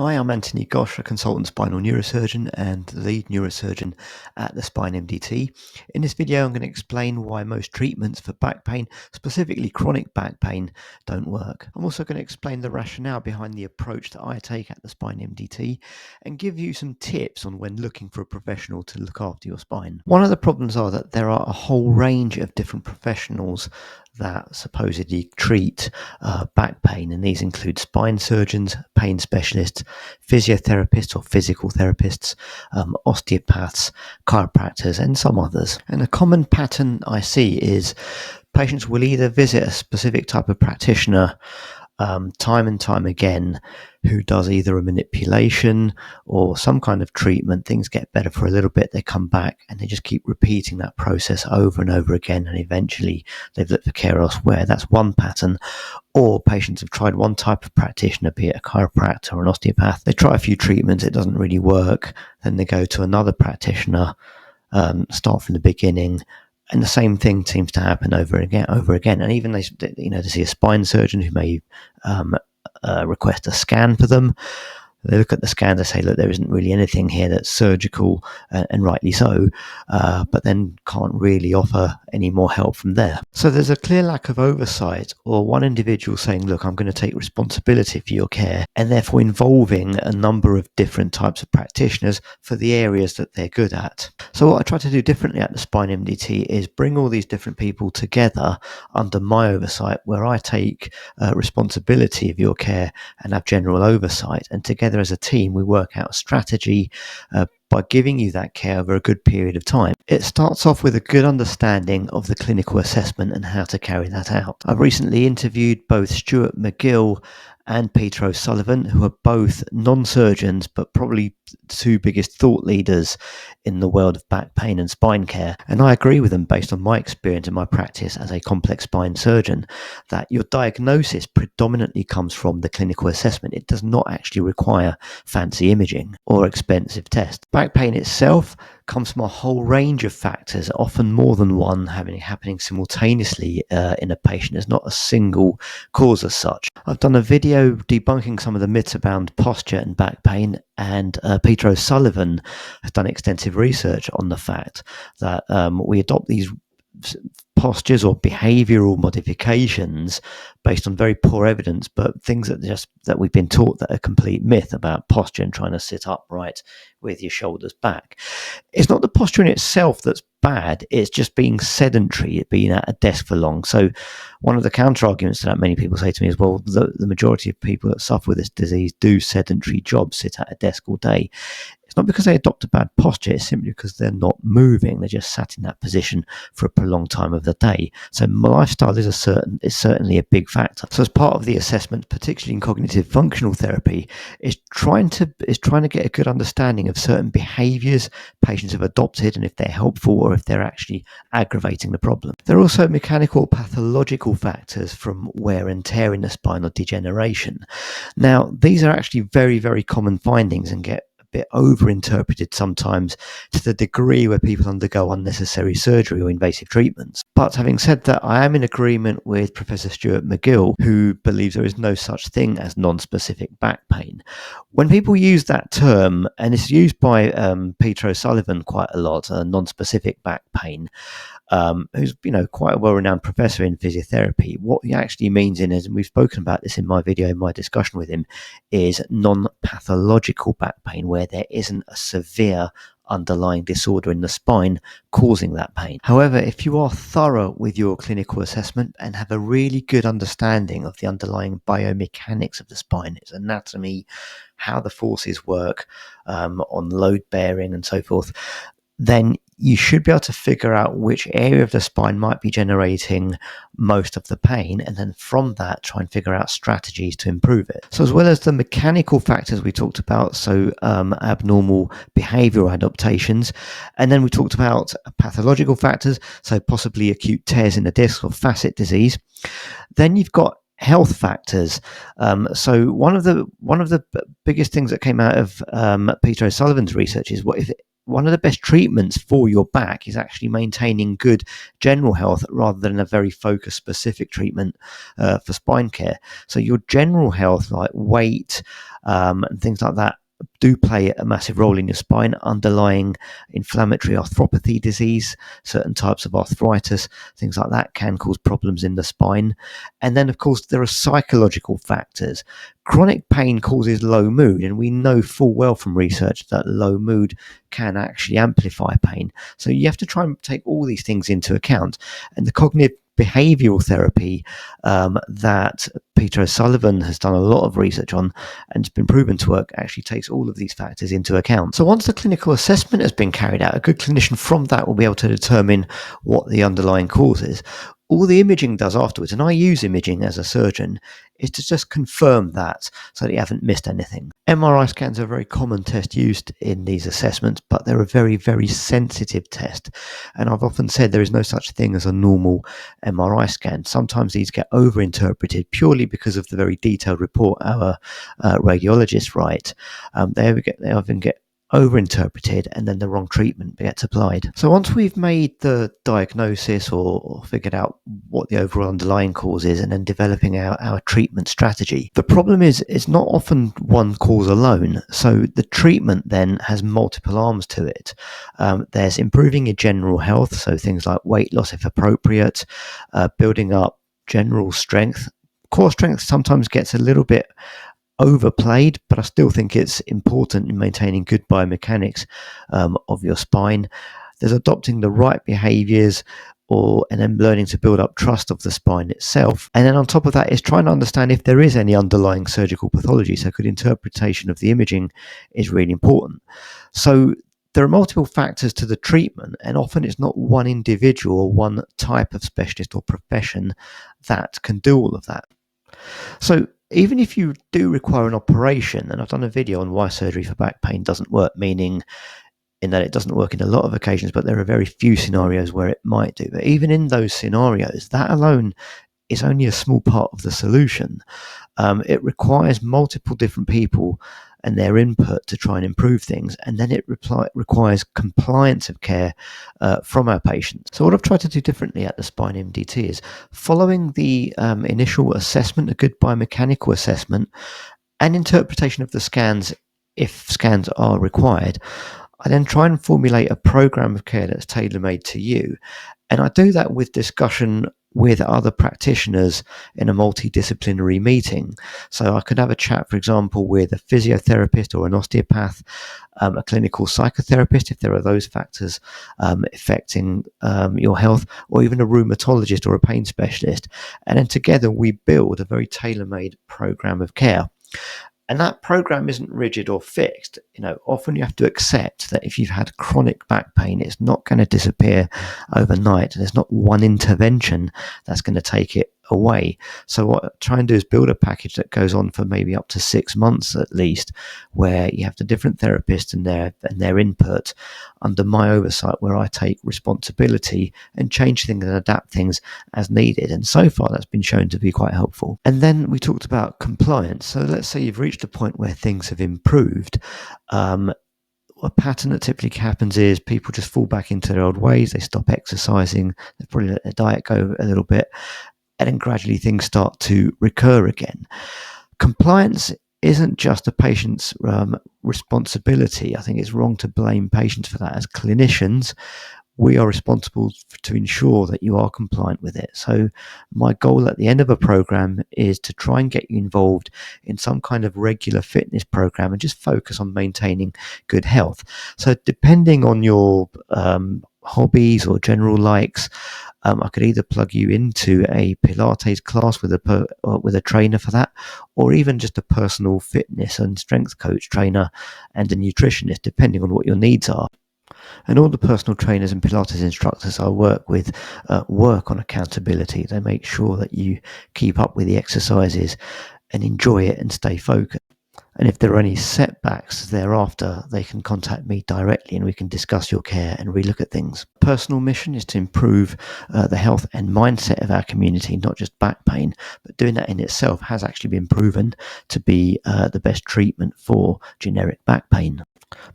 Hi, I'm Anthony Gosh, a consultant spinal neurosurgeon and the lead neurosurgeon at the Spine MDT. In this video, I'm going to explain why most treatments for back pain, specifically chronic back pain, don't work. I'm also going to explain the rationale behind the approach that I take at the Spine MDT and give you some tips on when looking for a professional to look after your spine. One of the problems are that there are a whole range of different professionals that supposedly treat back pain, and these include spine surgeons, pain specialists, physiotherapists or physical therapists, osteopaths, chiropractors, and some others. And a common pattern I see is patients will either visit a specific type of practitioner time and time again who does either a manipulation or some kind of treatment. Things get better for a little bit, they come back and they just keep repeating that process over and over again, and eventually they've looked for care elsewhere. That's one pattern. Or patients have tried one type of practitioner, be it a chiropractor or an osteopath. They try a few treatments, it doesn't really work, then they go to another practitioner, start from the beginning, and the same thing seems to happen over again. And even they see a spine surgeon who may request a scan for them. They look at the scan, they say, look, there isn't really anything here that's surgical, and rightly so, but then can't really offer any more help from there. So there's a clear lack of oversight, or one individual saying, look, I'm going to take responsibility for your care, and therefore involving a number of different types of practitioners for the areas that they're good at. So what I try to do differently at the Spine MDT is bring all these different people together under my oversight, where I take responsibility of your care and have general oversight, and together as a team we work out a strategy by giving you that care over a good period of time. It starts off with a good understanding of the clinical assessment and how to carry that out. I've recently interviewed both Stuart McGill and Peter O'Sullivan, who are both non-surgeons, but probably the two biggest thought leaders in the world of back pain and spine care. And I agree with them based on my experience and my practice as a complex spine surgeon, that your diagnosis predominantly comes from the clinical assessment. It does not actually require fancy imaging or expensive tests. Back pain itself comes from a whole range of factors, often more than one happening simultaneously in a patient. There's not a single cause as such. I've done a video debunking some of the myths around posture and back pain, and Peter O'Sullivan has done extensive research on the fact that we adopt these postures or behavioral modifications based on very poor evidence, but things that we've been taught that are complete myth about posture and trying to sit upright with your shoulders back. It's not the posture in itself that's bad, it's just being sedentary, being at a desk for long. So one of the counter arguments to that, many people say to me is, well, the majority of people that suffer with this disease do sedentary jobs, sit at a desk all day. It's not because they adopt a bad posture, it's simply because they're not moving. They're just sat in that position for a prolonged time of the day. So my lifestyle is certainly a big factor. So as part of the assessment, particularly in cognitive functional therapy, is trying to get a good understanding of certain behaviours patients have adopted, and if they're helpful or if they're actually aggravating the problem. There are also mechanical pathological factors from wear and tear in the spine or degeneration. Now, these are actually very, very common findings and get bit overinterpreted sometimes, to the degree where people undergo unnecessary surgery or invasive treatments. But having said that, I am in agreement with Professor Stuart McGill, who believes there is no such thing as non-specific back pain. When people use that term, and it's used by Peter O'Sullivan quite a lot, non-specific back pain, who's quite a well-renowned professor in physiotherapy, what he actually means and we've spoken about this in my video, in my discussion with him, is non-pathological back pain, where there isn't a severe underlying disorder in the spine causing that pain. However, if you are thorough with your clinical assessment and have a really good understanding of the underlying biomechanics of the spine, its anatomy, how the forces work on load bearing and so forth, then you should be able to figure out which area of the spine might be generating most of the pain, and then from that try and figure out strategies to improve it. So as well as the mechanical factors we talked about, so abnormal behavioral adaptations, and then we talked about pathological factors, so possibly acute tears in the disc or facet disease. Then you've got health factors. So one of the biggest things that came out of Peter O'Sullivan's research is one of the best treatments for your back is actually maintaining good general health rather than a very focused specific treatment for spine care. So your general health, like weight and things like that, do play a massive role in your spine. Underlying inflammatory arthropathy disease, certain types of arthritis, things like that can cause problems in the spine. And then, of course, there are psychological factors. Chronic pain causes low mood, and we know full well from research that low mood can actually amplify pain. So you have to try and take all these things into account. And the cognitive behavioral therapy that Peter O'Sullivan has done a lot of research on and has been proven to work actually takes all of these factors into account. So once the clinical assessment has been carried out, a good clinician from that will be able to determine what the underlying cause is. All the imaging does afterwards, and I use imaging as a surgeon, is to just confirm that so that you haven't missed anything. MRI scans are a very common test used in these assessments, but they're a very, very sensitive test. And I've often said there is no such thing as a normal MRI scan. Sometimes these get overinterpreted purely because of the very detailed report our radiologists write. They often get overinterpreted, and then the wrong treatment gets applied. So once we've made the diagnosis or figured out what the overall underlying cause is, and then developing our treatment strategy, the problem is it's not often one cause alone. So the treatment then has multiple arms to it. There's improving your general health, so things like weight loss if appropriate, building up general strength. Core strength sometimes gets a little bit overplayed, but I still think it's important in maintaining good biomechanics of your spine. There's adopting the right behaviors and then learning to build up trust of the spine itself. And then on top of that is trying to understand if there is any underlying surgical pathology. So good interpretation of the imaging is really important. So there are multiple factors to the treatment, and often it's not one individual or one type of specialist or profession that can do all of that. So even if you do require an operation, and I've done a video on why surgery for back pain doesn't work, meaning in that it doesn't work in a lot of occasions, but there are very few scenarios where it might do. But even in those scenarios, that alone is only a small part of the solution. It requires multiple different people and their input to try and improve things, and then it requires compliance of care from our patients. So what I've tried to do differently at the Spine MDT is following the initial assessment, a good biomechanical assessment, and interpretation of the scans if scans are required. I then try and formulate a program of care that's tailor-made to you. And I do that with discussion with other practitioners in a multidisciplinary meeting. So I could have a chat, for example, with a physiotherapist or an osteopath, a clinical psychotherapist, if there are those factors affecting your health, or even a rheumatologist or a pain specialist. And then together we build a very tailor-made program of care. And that program isn't rigid or fixed. Often you have to accept that if you've had chronic back pain, it's not going to disappear overnight. There's not one intervention that's going to take it away. So what I try and do is build a package that goes on for maybe up to 6 months at least, where you have the different therapists and their input under my oversight, where I take responsibility and change things and adapt things as needed. And so far that's been shown to be quite helpful. And then we talked about compliance. So let's say you've reached a point where things have improved. A pattern that typically happens is people just fall back into their old ways. They stop exercising. They probably let their diet go a little bit, and then gradually things start to recur again. Compliance isn't just a patient's responsibility. I think it's wrong to blame patients for that. As clinicians, we are responsible to ensure that you are compliant with it. So my goal at the end of a program is to try and get you involved in some kind of regular fitness program and just focus on maintaining good health. So depending on your hobbies or general likes, I could either plug you into a Pilates class with a trainer for that, or even just a personal fitness and strength coach, trainer, and a nutritionist, depending on what your needs are. And all the personal trainers and Pilates instructors I work with work on accountability. They make sure that you keep up with the exercises and enjoy it and stay focused. And if there are any setbacks thereafter, they can contact me directly and we can discuss your care and relook at things. Personal mission is to improve the health and mindset of our community, not just back pain, but doing that in itself has actually been proven to be the best treatment for generic back pain.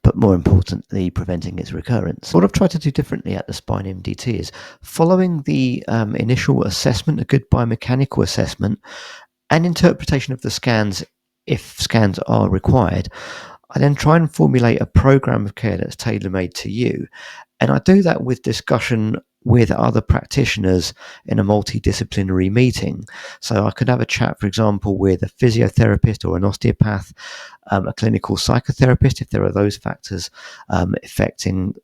but more importantly, preventing its recurrence. What I've tried to do differently at the Spine MDT is following the initial assessment, a good biomechanical assessment, and interpretation of the scans if scans are required. I then try and formulate a program of care that's tailor-made to you. And I do that with discussion with other practitioners in a multidisciplinary meeting. So I could have a chat, for example, with a physiotherapist or an osteopath, a clinical psychotherapist, if there are those factors affecting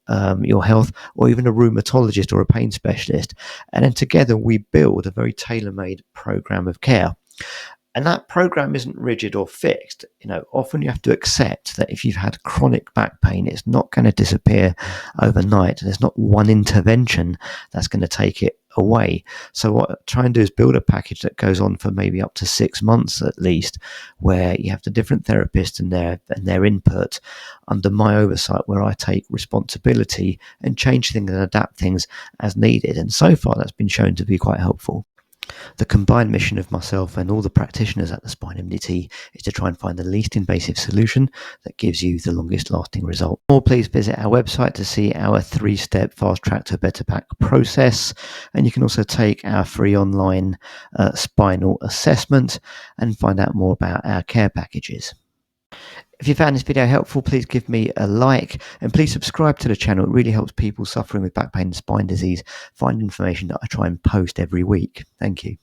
your health, or even a rheumatologist or a pain specialist. And then together we build a very tailor-made program of care. And that program isn't rigid or fixed. Often you have to accept that if you've had chronic back pain, it's not going to disappear overnight. There's not one intervention that's going to take it away. So what I try and do is build a package that goes on for maybe up to 6 months at least, where you have the different therapists and their input under my oversight, where I take responsibility and change things and adapt things as needed. And so far that's been shown to be quite helpful. The combined mission of myself and all the practitioners at the Spine MDT is to try and find the least invasive solution that gives you the longest lasting result. Or please visit our website to see our 3-step fast track to a better back process. And you can also take our free online spinal assessment and find out more about our care packages. If you found this video helpful, please give me a like and please subscribe to the channel. It really helps people suffering with back pain and spine disease find information that I try and post every week. Thank you.